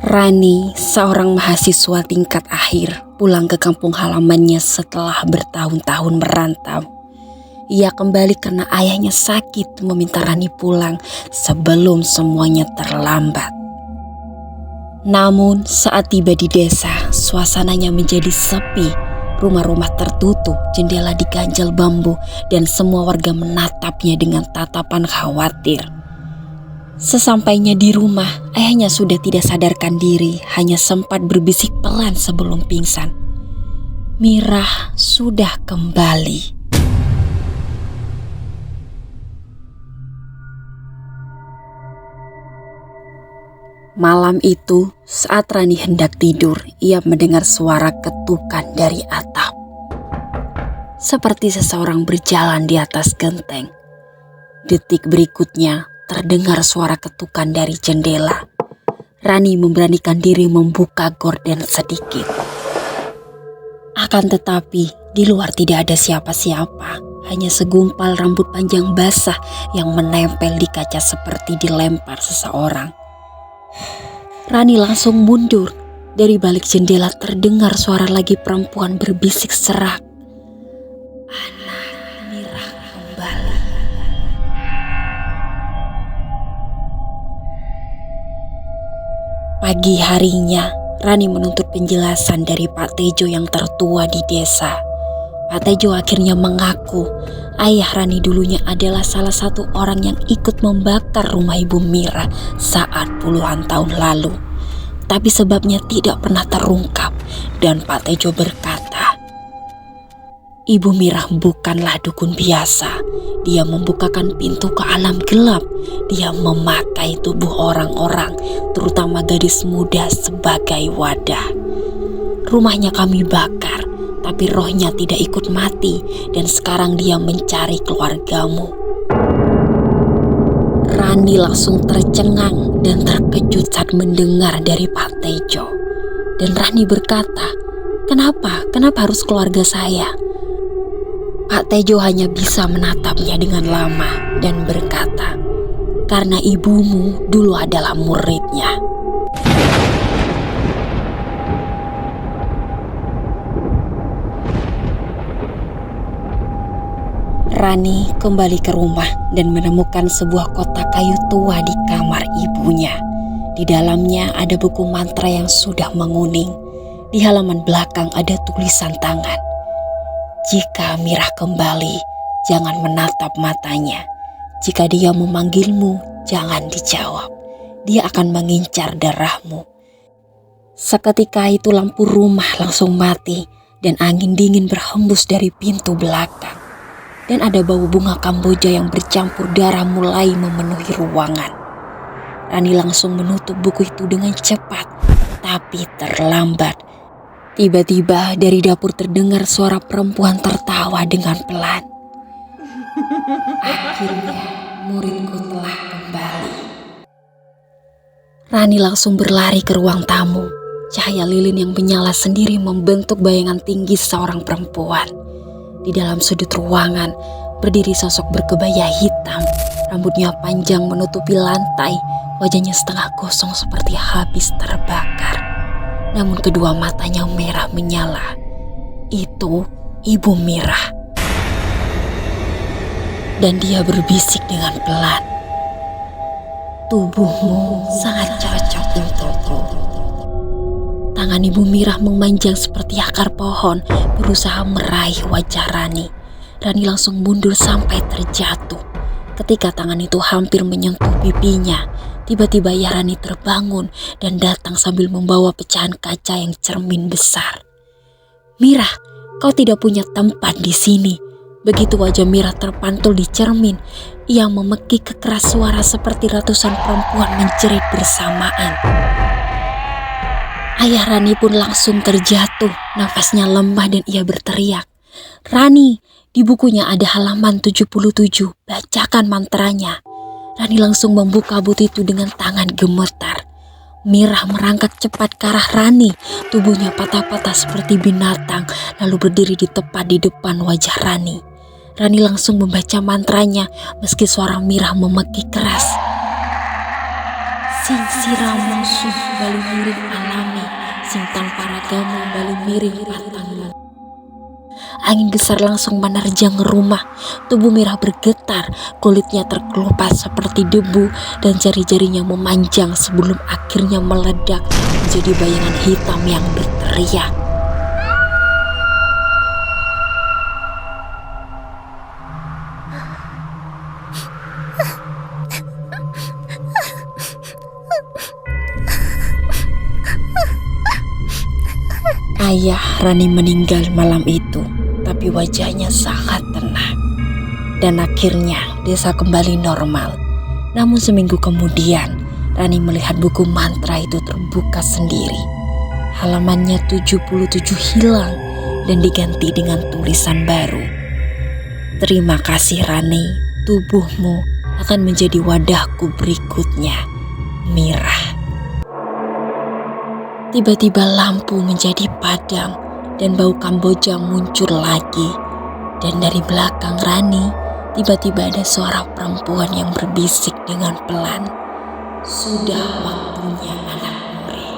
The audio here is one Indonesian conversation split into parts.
Rani, seorang mahasiswa tingkat akhir, pulang ke kampung halamannya setelah bertahun-tahun merantau. Ia kembali karena ayahnya sakit, meminta Rani pulang sebelum semuanya terlambat. Namun saat tiba di desa, suasananya menjadi sepi. Rumah-rumah tertutup, jendela diganjal bambu, dan semua warga menatapnya dengan tatapan khawatir. Sesampainya di rumah, ayahnya sudah tidak sadarkan diri, hanya sempat berbisik pelan sebelum pingsan. Mirah sudah kembali. Malam itu, saat Rani hendak tidur, ia mendengar suara ketukan dari atap. Seperti seseorang berjalan di atas genteng. Detik berikutnya, terdengar suara ketukan dari jendela. Rani memberanikan diri membuka gorden sedikit. Akan tetapi, di luar tidak ada siapa-siapa. Hanya segumpal rambut panjang basah yang menempel di kaca seperti dilempar seseorang. Rani langsung mundur. Dari balik jendela terdengar suara lagi perempuan berbisik serak. Anak Mirah kembali. Pagi harinya, Rani menuntut penjelasan dari Pak Tejo yang tertua di desa. Pak Tejo akhirnya mengaku ayah Rani dulunya adalah salah satu orang yang ikut membakar rumah Ibu Mirah saat puluhan tahun lalu. Tapi sebabnya tidak pernah terungkap, dan Pak Tejo berkata, Ibu Mirah bukanlah dukun biasa. Dia membukakan pintu ke alam gelap. Dia memakai tubuh orang-orang, terutama gadis muda, sebagai wadah. Rumahnya kami bakar, tapi rohnya tidak ikut mati, dan sekarang dia mencari keluargamu. Rani langsung tercengang dan terkejut saat mendengar dari Pak Tejo. Dan Rani berkata, Kenapa harus keluarga saya? Pak Tejo hanya bisa menatapnya dengan lama dan berkata, Karena ibumu dulu adalah muridnya. Rani kembali ke rumah dan menemukan sebuah kotak kayu tua di kamar ibunya. Di dalamnya ada buku mantra yang sudah menguning. Di halaman belakang ada tulisan tangan. Jika Mirah kembali, jangan menatap matanya. Jika dia memanggilmu, jangan dijawab. Dia akan mengincar darahmu. Seketika itu lampu rumah langsung mati dan angin dingin berhembus dari pintu belakang. Dan ada bau bunga kamboja yang bercampur darah mulai memenuhi ruangan. Rani langsung menutup buku itu dengan cepat, tapi terlambat. Tiba-tiba dari dapur terdengar suara perempuan tertawa dengan pelan. Akhirnya muridku telah kembali. Rani langsung berlari ke ruang tamu. Cahaya lilin yang menyala sendiri membentuk bayangan tinggi seorang perempuan. Di dalam sudut ruangan berdiri sosok berkebaya hitam. Rambutnya panjang menutupi lantai. Wajahnya setengah kosong seperti habis terbakar. Namun kedua matanya merah menyala. Itu Ibu Mirah. Dan dia berbisik dengan pelan. Tubuhmu sangat cocok untukku. Tangan Ibu Mirah memanjang seperti akar pohon, berusaha meraih wajah Rani. Rani langsung mundur sampai terjatuh. Ketika tangan itu hampir menyentuh pipinya, tiba-tiba Rani terbangun dan datang sambil membawa pecahan kaca yang cermin besar. Mirah, kau tidak punya tempat di sini. Begitu wajah Mirah terpantul di cermin, ia memekik keras suara seperti ratusan perempuan menjerit bersamaan. Ayah Rani pun langsung terjatuh, nafasnya lemah dan ia berteriak, Rani, di bukunya ada halaman 77, bacakan mantranya. Rani langsung membuka buku itu dengan tangan gemetar. Mirah merangkak cepat ke arah Rani, tubuhnya patah-patah seperti binatang, lalu berdiri di tepat di depan wajah Rani. Rani langsung membaca mantranya meski suara Mirah memekik keras. Sing siram musuh bali miring alami, sing tanpa ragamu bali miring patangan. Angin besar langsung menerjang rumah. Tubuh Mirah bergetar, kulitnya terkelupas seperti debu dan jari-jarinya memanjang sebelum akhirnya meledak menjadi bayangan hitam yang berteriak. Ayah Rani meninggal malam itu, tapi wajahnya sangat tenang. Dan akhirnya desa kembali normal. Namun seminggu kemudian, Rani melihat buku mantra itu terbuka sendiri. Halamannya 77 hilang dan diganti dengan tulisan baru. Terima kasih Rani, tubuhmu akan menjadi wadahku berikutnya, Mirah. Tiba-tiba lampu menjadi padam dan bau Kamboja muncul lagi. Dan dari belakang Rani, tiba-tiba ada suara perempuan yang berbisik dengan pelan. Sudah waktunya anak murid.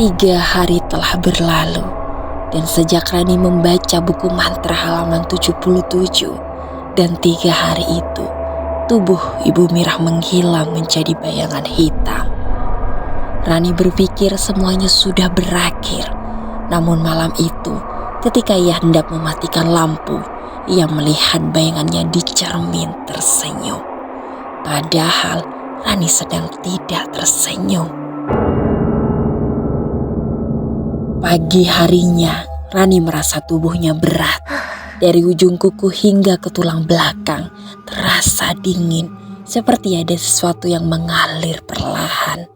3 hari telah berlalu. Dan sejak Rani membaca buku mantra halaman 77, dan 3 hari itu, tubuh Ibu Mirah menghilang menjadi bayangan hitam. Rani berpikir semuanya sudah berakhir. Namun malam itu, ketika ia hendak mematikan lampu, ia melihat bayangannya di cermin tersenyum. Padahal Rani sedang tidak tersenyum. Pagi harinya, Rani merasa tubuhnya berat. Dari ujung kuku hingga ke tulang belakang terasa dingin, seperti ada sesuatu yang mengalir perlahan.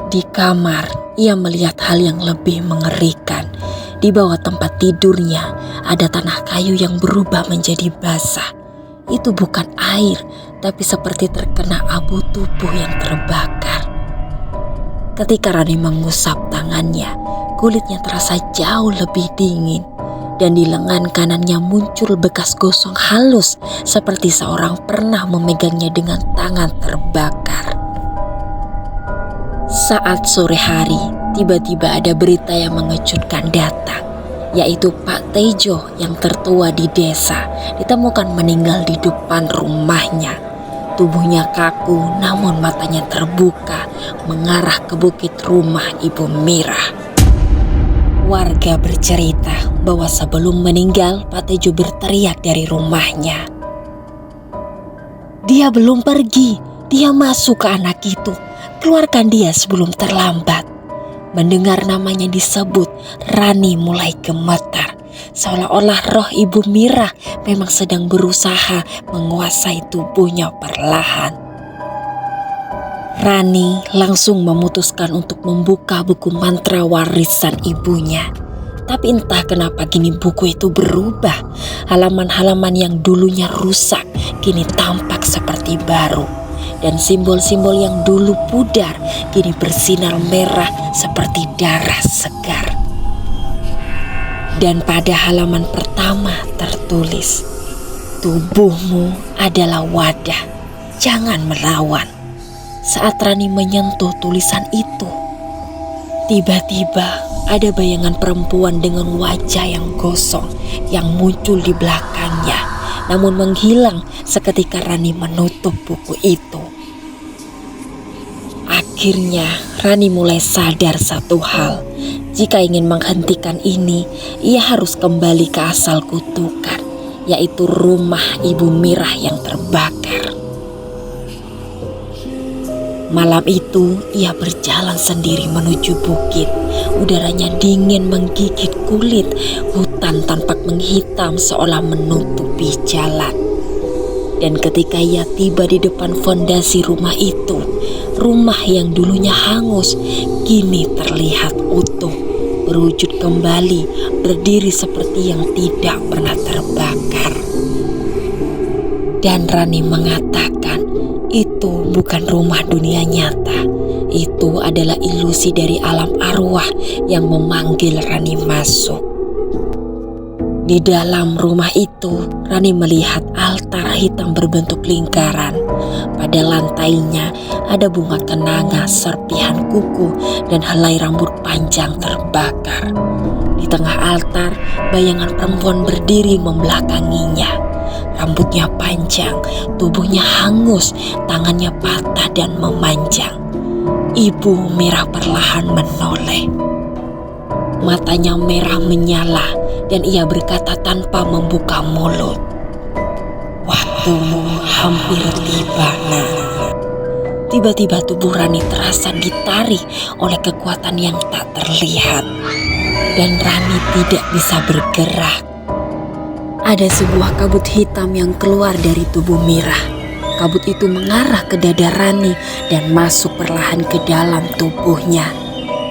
Di kamar, ia melihat hal yang lebih mengerikan. Di bawah tempat tidurnya ada tanah kayu yang berubah menjadi basah. Itu bukan air, tapi seperti terkena abu tubuh yang terbakar. Ketika Rani mengusap tangannya, kulitnya terasa jauh lebih dingin. Dan di lengan kanannya muncul bekas gosong halus seperti seorang pernah memegangnya dengan tangan terbakar. Saat sore hari, tiba-tiba ada berita yang mengejutkan datang, yaitu Pak Tejo yang tertua di desa ditemukan meninggal di depan rumahnya. Tubuhnya kaku namun matanya terbuka mengarah ke bukit rumah Ibu Mirah. Warga bercerita bahwa sebelum meninggal, Pak Tejo berteriak dari rumahnya. Dia belum pergi, dia masuk ke anak itu. Keluarkan dia sebelum terlambat. Mendengar namanya disebut, Rani mulai gemetar. Seolah-olah roh Ibu Mirah memang sedang berusaha menguasai tubuhnya perlahan. Rani langsung memutuskan untuk membuka buku mantra warisan ibunya. Tapi entah kenapa kini buku itu berubah. Halaman-halaman yang dulunya rusak kini tampak seperti baru. Dan simbol-simbol yang dulu pudar kini bersinar merah seperti darah segar. Dan pada halaman pertama tertulis, tubuhmu adalah wadah, jangan melawan. Saat Rani menyentuh tulisan itu, tiba-tiba ada bayangan perempuan dengan wajah yang gosong yang muncul di belakangnya, namun menghilang seketika Rani menutup buku itu. Akhirnya Rani mulai sadar satu hal, jika ingin menghentikan ini, ia harus kembali ke asal kutukan, yaitu rumah Ibu Mirah yang terbakar. Malam itu ia berjalan sendiri menuju bukit. Udaranya dingin menggigit kulit. Hutan tampak menghitam seolah menutupi jalan. Dan ketika ia tiba di depan fondasi rumah itu, rumah yang dulunya hangus kini terlihat utuh, berwujud kembali, berdiri seperti yang tidak pernah terbakar. Dan Rani mengatakan, itu bukan rumah dunia nyata. Itu adalah ilusi dari alam arwah yang memanggil Rani masuk. Di dalam rumah itu, Rani melihat altar hitam berbentuk lingkaran. Pada lantainya ada bunga kenanga, serpihan kuku, dan helai rambut panjang terbakar. Di tengah altar, bayangan perempuan berdiri membelakanginya. Rambutnya panjang, tubuhnya hangus, tangannya patah dan memanjang. Ibu Mirah perlahan menoleh. Matanya merah menyala dan ia berkata tanpa membuka mulut, "Waktumu hampir tiba, Nak." Tiba-tiba tubuh Rani terasa ditarik oleh kekuatan yang tak terlihat dan Rani tidak bisa bergerak. Ada sebuah kabut hitam yang keluar dari tubuh Mirah. Kabut itu mengarah ke dada Rani dan masuk perlahan ke dalam tubuhnya.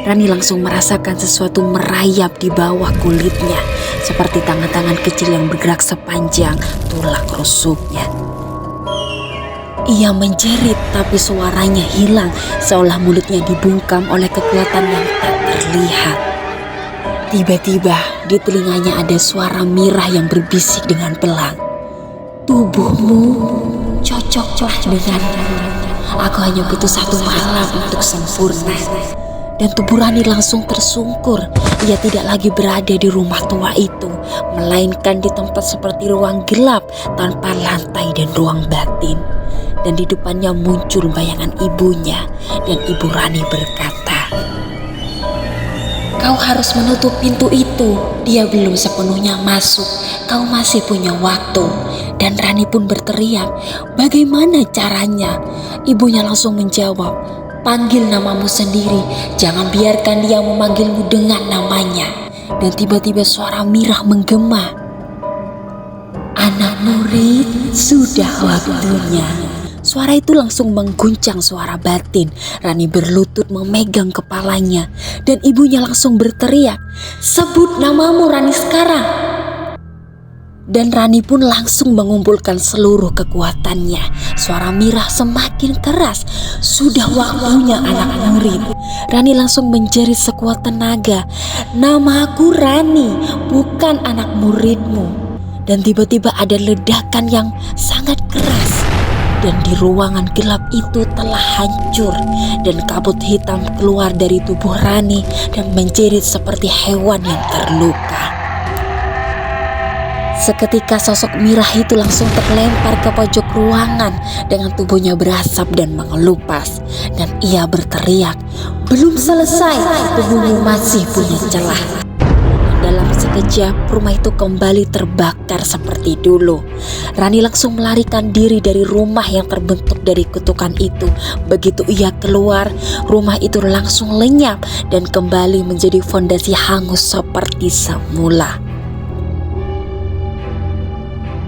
Rani langsung merasakan sesuatu merayap di bawah kulitnya, seperti tangan-tangan kecil yang bergerak sepanjang tulang rusuknya. Ia menjerit tapi suaranya hilang, seolah mulutnya dibungkam oleh kekuatan yang tak terlihat. Tiba-tiba di telinganya ada suara Mirah yang berbisik dengan pelan, "Tubuhmu cocoklah denganku. Aku hanya butuh 1 malam untuk sempurna." Dan tubuh Rani langsung tersungkur. Ia tidak lagi berada di rumah tua itu, melainkan di tempat seperti ruang gelap tanpa lantai dan ruang batin. Dan di depannya muncul bayangan ibunya, dan ibu Rani berkata, "Kau harus menutup pintu itu. Dia belum sepenuhnya masuk. Kau masih punya waktu." Dan Rani pun berteriak, "Bagaimana caranya?" Ibunya langsung menjawab, "Panggil namamu sendiri. Jangan biarkan dia memanggilmu dengan namanya." Dan tiba-tiba suara Mirah menggema, "Anak murid, sudah waktunya." Suara itu langsung mengguncang suara batin. Rani berlutut memegang kepalanya dan ibunya langsung berteriak, "Sebut namamu Rani sekarang." Dan Rani pun langsung mengumpulkan seluruh kekuatannya. Suara Mirah semakin keras. "Sudah waktunya anak murid." Rani langsung menjerit sekuat tenaga, "Namaku Rani, bukan anak muridmu." Dan tiba-tiba ada ledakan yang sangat keras. Dan di ruangan gelap itu telah hancur. Dan kabut hitam keluar dari tubuh Rani dan menjerit seperti hewan yang terluka. Seketika sosok Mirah itu langsung terlempar ke pojok ruangan dengan tubuhnya berasap dan mengelupas. Dan ia berteriak, "Belum selesai, tubuhmu masih punya celah." Dalam sekejap rumah itu kembali terbakar seperti dulu. Rani langsung melarikan diri dari rumah yang terbentuk dari kutukan itu. Begitu ia keluar, rumah itu langsung lenyap dan kembali menjadi fondasi hangus seperti semula.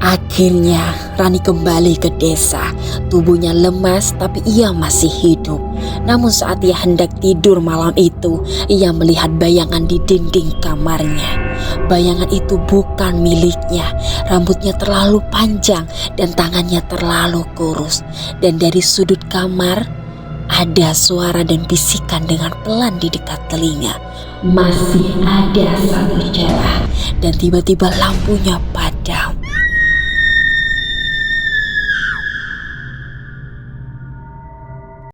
Akhirnya Rani kembali ke desa. Tubuhnya lemas tapi ia masih hidup. Namun saat ia hendak tidur malam itu, ia melihat bayangan di dinding kamarnya. Bayangan itu bukan miliknya. Rambutnya terlalu panjang dan tangannya terlalu kurus. Dan dari sudut kamar ada suara dan bisikan dengan pelan di dekat telinga, "Masih ada 1 celah." Dan tiba-tiba lampunya